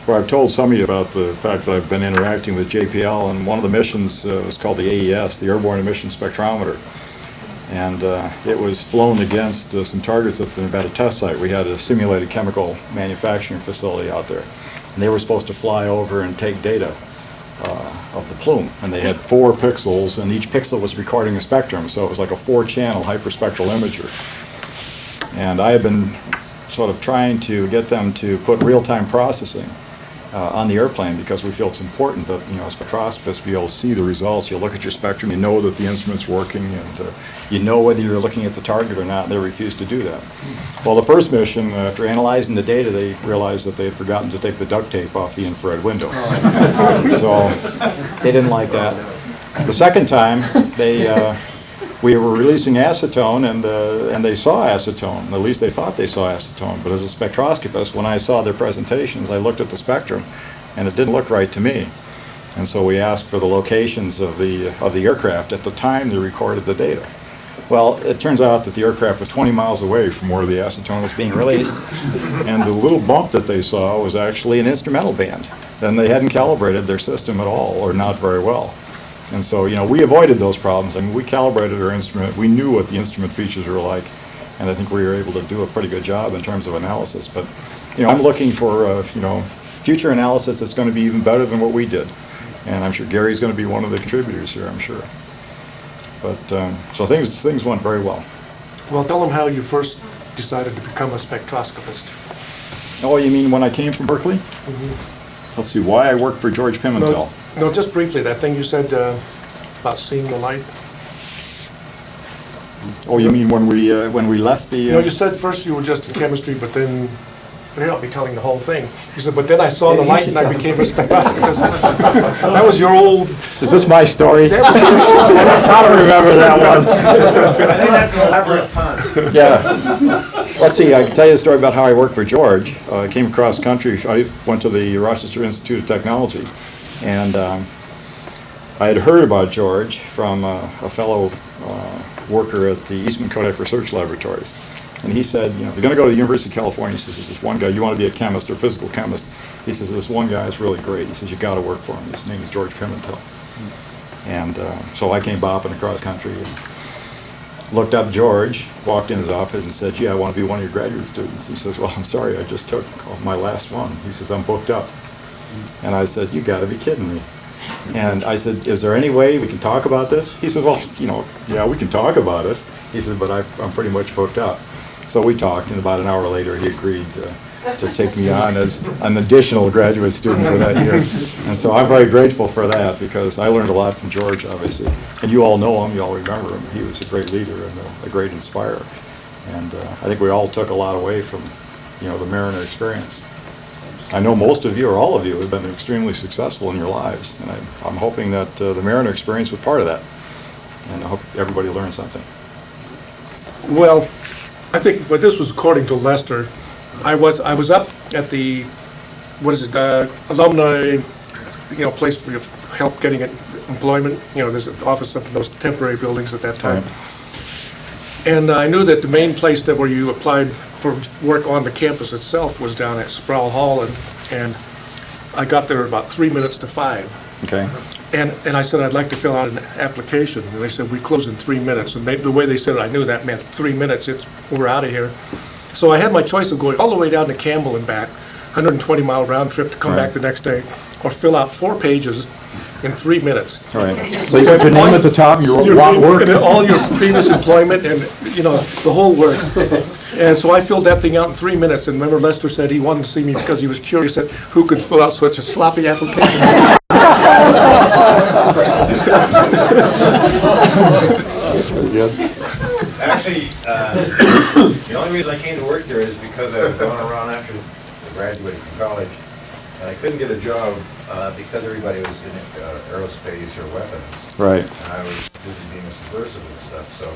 Well, I've told some of you about the fact that I've been interacting with JPL, and one of the missions was called the AES, the Airborne Emission Spectrometer. And it was flown against some targets at the Nevada test site. We had a simulated chemical manufacturing facility out there. And they were supposed to fly over and take data of the plume. And they had 4 pixels, and each pixel was recording a spectrum. So it was like a 4-channel hyperspectral imager. And I have been sort of trying to get them to put real-time processing on the airplane, because we feel it's important that, you know, a spectroscopist be able to see the results. You look at your spectrum, you know that the instrument's working, and you know whether you're looking at the target or not, and they refuse to do that. Well, the first mission, after analyzing the data, they realized that they had forgotten to take the duct tape off the infrared window. So they didn't like that. The second time, we were releasing acetone, and they saw acetone. At least they thought they saw acetone. But as a spectroscopist, when I saw their presentations, I looked at the spectrum, and it didn't look right to me. And so we asked for the locations of the aircraft at the time they recorded the data. Well, it turns out that the aircraft was 20 miles away from where the acetone was being released, and the little bump that they saw was actually an instrumental band. Then they hadn't calibrated their system at all, or not very well. And so, you know, we avoided those problems. I mean, we calibrated our instrument. We knew what the instrument features were like, and I think we were able to do a pretty good job in terms of analysis. But, you know, I'm looking for, you know, future analysis that's going to be even better than what we did. And I'm sure Gary's going to be one of the contributors here, I'm sure. But, so things went very well. Well, tell them how you first decided to become a spectroscopist. Oh, you mean when I came from Berkeley? Mm-hmm. Let's see, why I worked for George Pimentel. No, just briefly, that thing you said about seeing the light. Oh, you mean when we left the... No, you said first you were just in chemistry, but then, maybe I'll be telling the whole thing. You said, but then I saw the light and I became a spectroscopist. That was your old... Is this my story? I don't remember that one. I think that's an elaborate pun. Yeah. Let's see, I can tell you the story about how I worked for George. I came across country. I went to the Rochester Institute of Technology, and I had heard about George from a fellow worker at the Eastman Kodak Research Laboratories. And he said, you know, if you're going to go to the University of California, he says, there's this one guy, you want to be a chemist or physical chemist. He says, this one guy is really great. He says, you got to work for him. His name is George Pimentel. And so I came bopping across country and looked up George, walked in his office and said, gee, I want to be one of your graduate students. He says, well, I'm sorry, I just took my last one. He says, I'm booked up. And I said, you got to be kidding me. And I said, is there any way we can talk about this? He said, well, you know, yeah, we can talk about it. He said, but I'm pretty much booked up. So we talked, and about an hour later, he agreed to take me on as an additional graduate student for that year. And so I'm very grateful for that, because I learned a lot from George, obviously. And you all know him, you all remember him. He was a great leader and a great inspirer. And I think we all took a lot away from, you know, the Mariner experience. I know most of you, or all of you, have been extremely successful in your lives. And I'm hoping that the Mariner experience was part of that. And I hope everybody learned something. Well, I think, but this was according to Lester. I was up at the, what is it, alumni, you know, place for your help getting employment. You know, there's an office up in those temporary buildings at that time. Right. And I knew that the main place that where you applied for work on the campus itself was down at Sproul Hall, and I got there about 3 minutes to 5. Okay. And I said, I'd like to fill out an application. And they said, we close in 3 minutes. And the way they said it, I knew that meant 3 minutes, we're out of here. So I had my choice of going all the way down to Campbell and back, 120-mile round trip to come back the next day, or fill out 4 pages in 3 minutes. All right. So you got your name at the top, your work. And all your previous employment, and, you know, the whole works. And so I filled that thing out in 3 minutes. And remember, Lester said he wanted to see me because he was curious at who could fill out such a sloppy application. That's pretty good. Actually, the only reason I came to work there is because I was going around after I graduated from college, and I couldn't get a job because everybody was in aerospace or weapons. Right. And I was busy being a subversive and stuff, so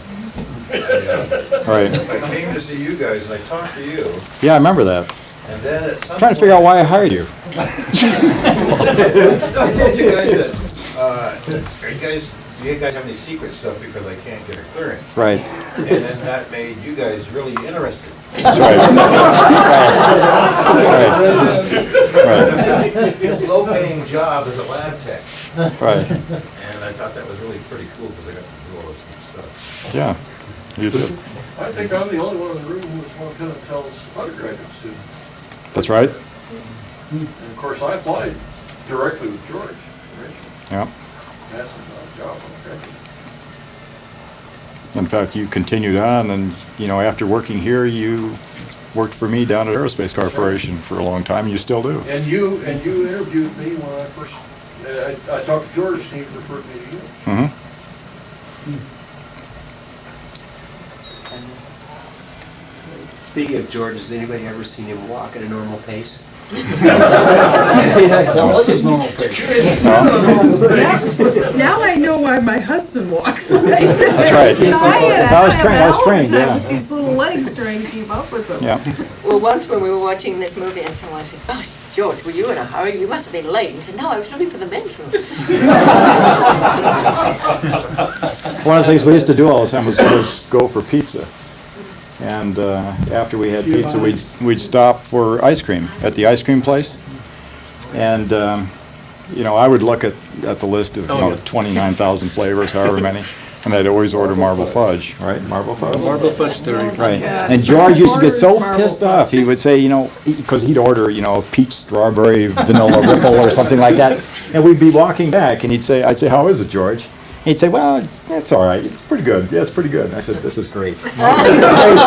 Right. I came to see you guys, and I talked to you, Yeah, I remember that. and then at some I'm trying to figure out why I hired you. I told you guys that, do you guys have any secret stuff because I can't get a clearance? Right. And then that made you guys really interested. That's right. Right. Right, His low-paying job is a lab tech, right, and I thought that was really pretty cool because I got to do all this stuff. yeah, you did. I think I'm the only one in the room who was one of Pimentel's undergraduate students. That's right, And of course, I applied directly with George. yeah. Asked him about a job on the graduate. In fact, you continued on, and, you know, after working here, you worked for me down at Aerospace Corporation for a long time, you still do. And you interviewed me when I first, I talked to George, and he referred me to you. Mm-hmm. Speaking of George, has anybody ever seen him walk at a normal pace? That was his normal pace. Now I know why my husband walks. That's right. You know, I I was trained, hell of a trained, time yeah. with these little legs trying to keep up with them. Yeah. Well, once when we were watching this movie and someone said, "Oh, George, were you in a hurry? You must have been late." And he said, "No, I was looking for the men's room." One of the things we used to do all the time was go for pizza. And after we had pizza, we'd stop for ice cream at the ice cream place. And, you know, I would look at the list of, 29,000 flavors, however many, and I'd always order marble fudge, right? Marble fudge? Marble fudge theory. Right. Yeah. And George used to get so Marble pissed off. He would say, you know, because he'd order, you know, peach, strawberry, vanilla ripple or something like that. And we'd be walking back, and I'd say, "How is it, George?" He'd say, "Well, it's all right. It's pretty good. Yeah, it's pretty good." And I said, "This is great." It's great, George.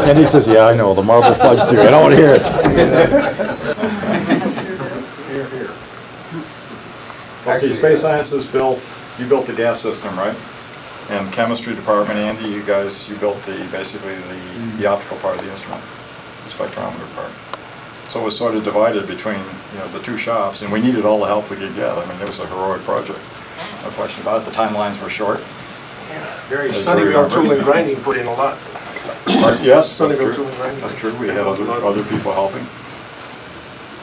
And he says, "Yeah, I know, the marble fudge theory. I don't want to hear it." Well, see, Space Sciences you built the gas system, right? And chemistry department, Andy, you built basically the optical part of the instrument, the spectrometer part. So it was sort of divided between, you know, the two shops, and we needed all the help we could get. I mean, it was a heroic project, no question about it. The timelines were short. Very As Sunnyvale we Tool and remember. Grinding put in a lot. Yes, that's Sunnyvale true. Tool and Grinding. That's true. We had other people helping.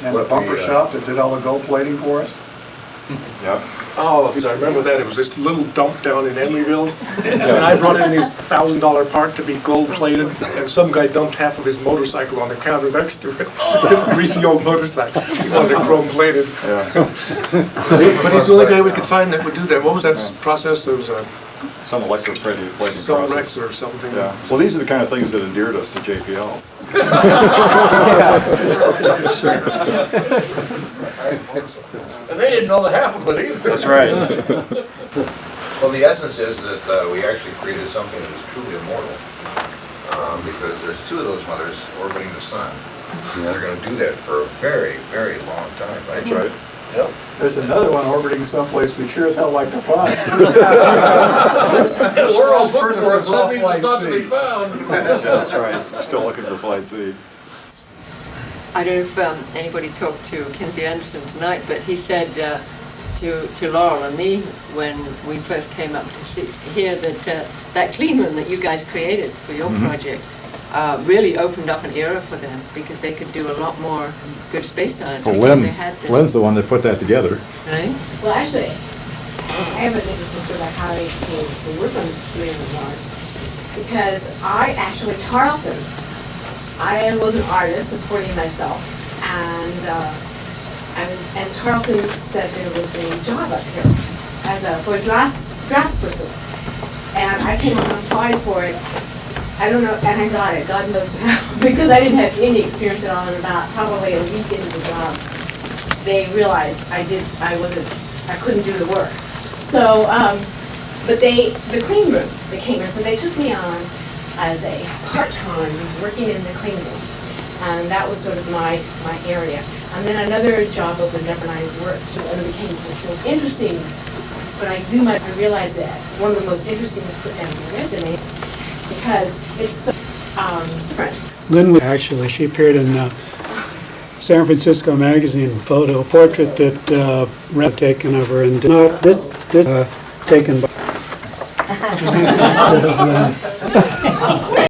And the bumper shop that did all the gold plating for us? Yeah. Oh, geez, I remember that. It was this little dump down in Emeryville. And I brought in this $1,000 part to be gold plated, and some guy dumped half of his motorcycle on the counter next to it. This greasy old motorcycle. He wanted it chrome plated. Yeah. But he's the only guy we could find that would do that. What was that process? There was a Some electroplating Celrex process. or something. Yeah. Well, these are the kind of things that endeared us to JPL. And they didn't know the half of it either. That's right. Well, the essence is that we actually created something that is truly immortal, because there's two of those mothers orbiting the sun. And they're going to do that for a very, very long time. That's right. Yep. There's another one orbiting someplace we sure as hell like to find. We're all looking for it, so that means it's not to be found. Yeah, that's right. We're still looking for Flight C. I don't know if anybody talked to Kinsey Anderson tonight, but he said to Laurel and me when we first came up to hear that that clean room that you guys created for your project really opened up an era for them because they could do a lot more good space science. Well, because they had this, Lynn's the one that put that together. right? Well, actually, I have an interesting story about how I came to work on 300 yards. Because Tarleton, I was an artist supporting myself, and Tarleton said there was a job up here for a draftsperson. And I came and applied for it. I don't know, and I got it, God knows how, because I didn't have any experience at all, and about probably a week into the job, they realized I couldn't do the work. So, but the clean room, so they took me on as a part-time, working in the clean room, and that was sort of my area. And then another job opened up, and I worked, and it became interesting. When I realized that one of the most interesting to put down in resumes, because it's so different. Lynne, actually, she appeared in San Francisco Magazine photo portrait that Red taken of her, and not this taken by.